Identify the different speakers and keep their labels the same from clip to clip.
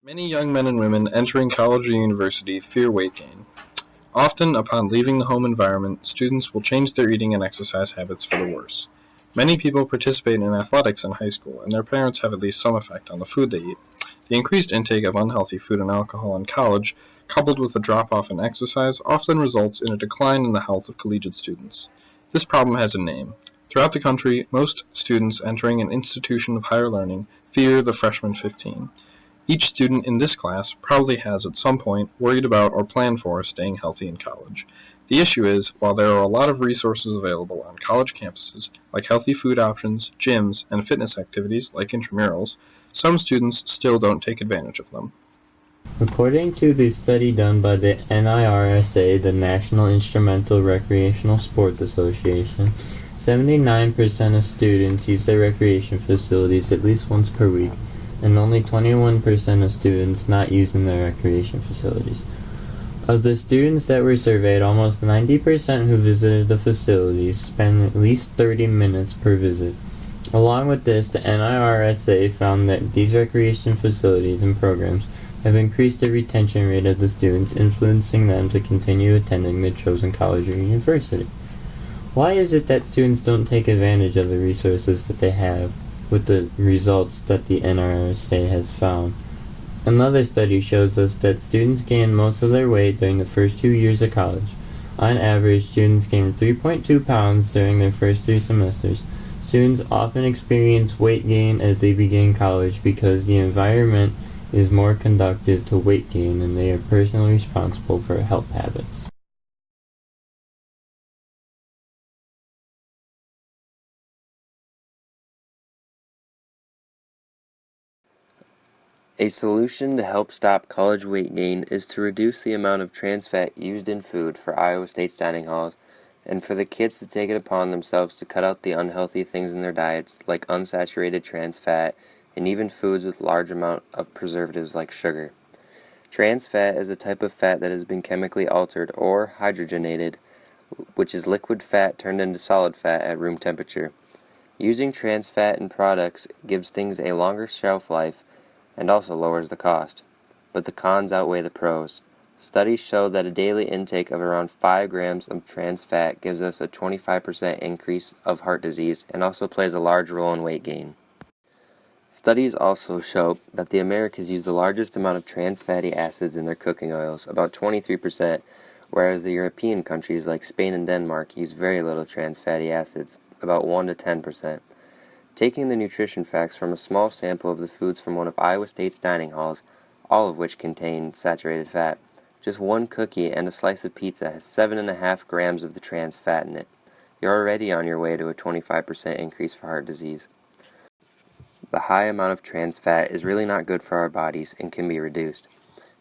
Speaker 1: Many young men and women entering college or university fear weight gain. Often, upon leaving the home environment, students will change their eating and exercise habits for the worse. Many people participate in athletics in high school, and their parents have at least some effect on the food they eat. The increased intake of unhealthy food and alcohol in college, coupled with a drop off in exercise, often results in a decline in the health of collegiate students. This problem has a name. Throughout the country, most students entering an institution of higher learning fear the freshman 15. Each student in this class probably has at some point worried about or planned for staying healthy in college. The issue is, while there are a lot of resources available on college campuses, like healthy food options, gyms, and fitness activities like intramurals, some students still don't take advantage of them.
Speaker 2: According to the study done by the NIRSA, the National Instrumental Recreational Sports Association, 79% of students use their recreation facilities at least once per week, and only 21% of students not using their recreation facilities. Of the students that were surveyed, almost 90% who visited the facilities spent at least 30 minutes per visit. Along with this, the NIRSA found that these recreation facilities and programs have increased the retention rate of the students, influencing them to continue attending their chosen college or university. Why is it that students don't take advantage of the resources that they have with the results that the NRSA has found? Another study shows us that students gain most of their weight during the first 2 years of college. On average, students gain 3.2 pounds during their first 3 semesters. Students often experience weight gain as they begin college because the environment is more conducive to weight gain and they are personally responsible for health habits.
Speaker 3: A solution to help stop college weight gain is to reduce the amount of trans fat used in food for Iowa State's dining halls, and for the kids to take it upon themselves to cut out the unhealthy things in their diets, like unsaturated trans fat, and even foods with large amount of preservatives like sugar. Trans fat is a type of fat that has been chemically altered or hydrogenated, which is liquid fat turned into solid fat at room temperature. Using trans fat in products gives things a longer shelf life and also lowers the cost. But the cons outweigh the pros. Studies show that a daily intake of around 5 grams of trans fat gives us a 25% increase of heart disease and also plays a large role in weight gain. Studies also show that the Americas use the largest amount of trans fatty acids in their cooking oils, about 23%, whereas the European countries like Spain and Denmark use very little trans fatty acids, about 1 to 10%. Taking the nutrition facts from a small sample of the foods from one of Iowa State's dining halls, all of which contain saturated fat, just one cookie and a slice of pizza has 7.5 grams of the trans fat in it. You're already on your way to a 25% increase for heart disease. The high amount of trans fat is really not good for our bodies and can be reduced.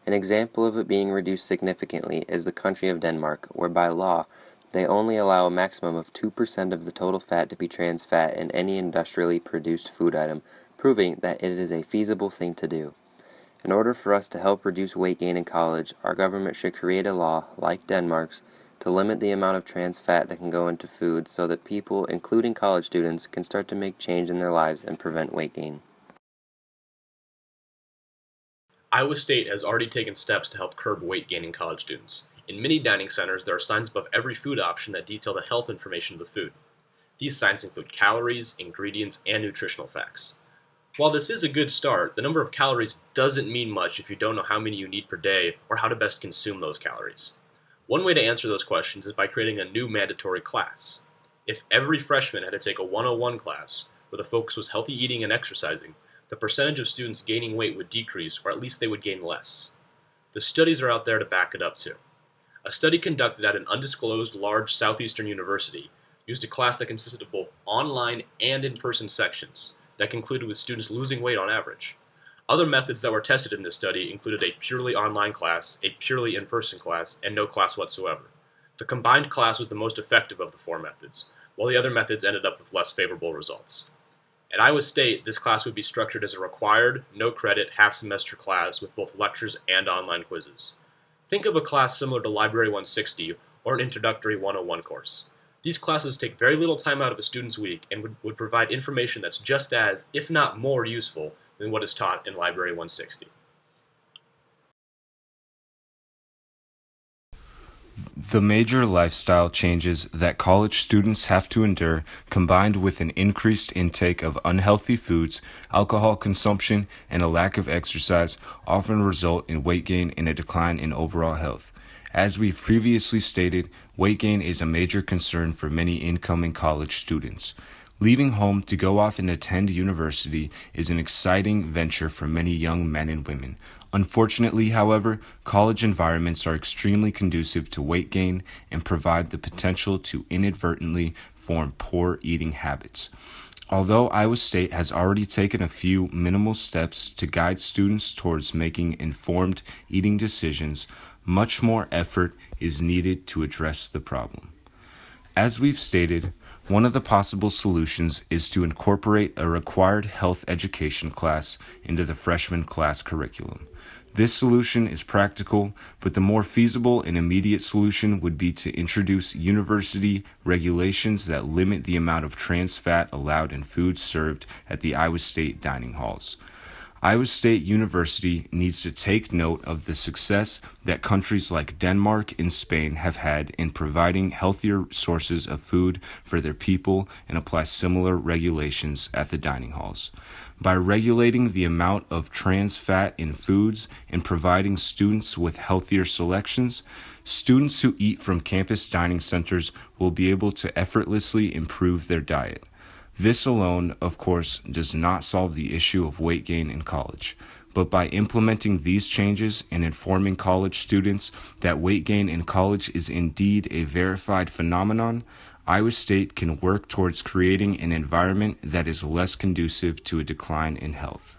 Speaker 3: An example of it being reduced significantly is the country of Denmark, where by law, they only allow a maximum of 2% of the total fat to be trans fat in any industrially produced food item, proving that it is a feasible thing to do. In order for us to help reduce weight gain in college, our government should create a law, like Denmark's, to limit the amount of trans fat that can go into food so that people, including college students, can start to make change in their lives and prevent weight gain.
Speaker 4: Iowa State has already taken steps to help curb weight gain in college students. In many dining centers, there are signs above every food option that detail the health information of the food. These signs include calories, ingredients, and nutritional facts. While this is a good start, the number of calories doesn't mean much if you don't know how many you need per day or how to best consume those calories. One way to answer those questions is by creating a new mandatory class. If every freshman had to take a 101 class, where the focus was healthy eating and exercising, the percentage of students gaining weight would decrease, or at least they would gain less. The studies are out there to back it up too. A study conducted at an undisclosed large southeastern university used a class that consisted of both online and in-person sections that concluded with students losing weight on average. Other methods that were tested in this study included a purely online class, a purely in-person class, and no class whatsoever. The combined class was the most effective of the four methods, while the other methods ended up with less favorable results. At Iowa State, this class would be structured as a required, no-credit, half-semester class with both lectures and online quizzes. Think of a class similar to Library 160 or an Introductory 101 course. These classes take very little time out of a student's week and would provide information that's just as, if not more, useful than what is taught in Library 160.
Speaker 5: The major lifestyle changes that college students have to endure, combined with an increased intake of unhealthy foods, alcohol consumption, and a lack of exercise, often result in weight gain and a decline in overall health. As we've previously stated, weight gain is a major concern for many incoming college students. Leaving home to go off and attend university is an exciting venture for many young men and women. Unfortunately, however, college environments are extremely conducive to weight gain and provide the potential to inadvertently form poor eating habits. Although Iowa State has already taken a few minimal steps to guide students towards making informed eating decisions, much more effort is needed to address the problem. As we've stated, one of the possible solutions is to incorporate a required health education class into the freshman class curriculum. This solution is practical, but the more feasible and immediate solution would be to introduce university regulations that limit the amount of trans fat allowed in food served at the Iowa State dining halls. Iowa State University needs to take note of the success that countries like Denmark and Spain have had in providing healthier sources of food for their people and apply similar regulations at the dining halls. By regulating the amount of trans fat in foods and providing students with healthier selections, students who eat from campus dining centers will be able to effortlessly improve their diet. This alone, of course, does not solve the issue of weight gain in college, but by implementing these changes and informing college students that weight gain in college is indeed a verified phenomenon, Iowa State can work towards creating an environment that is less conducive to a decline in health.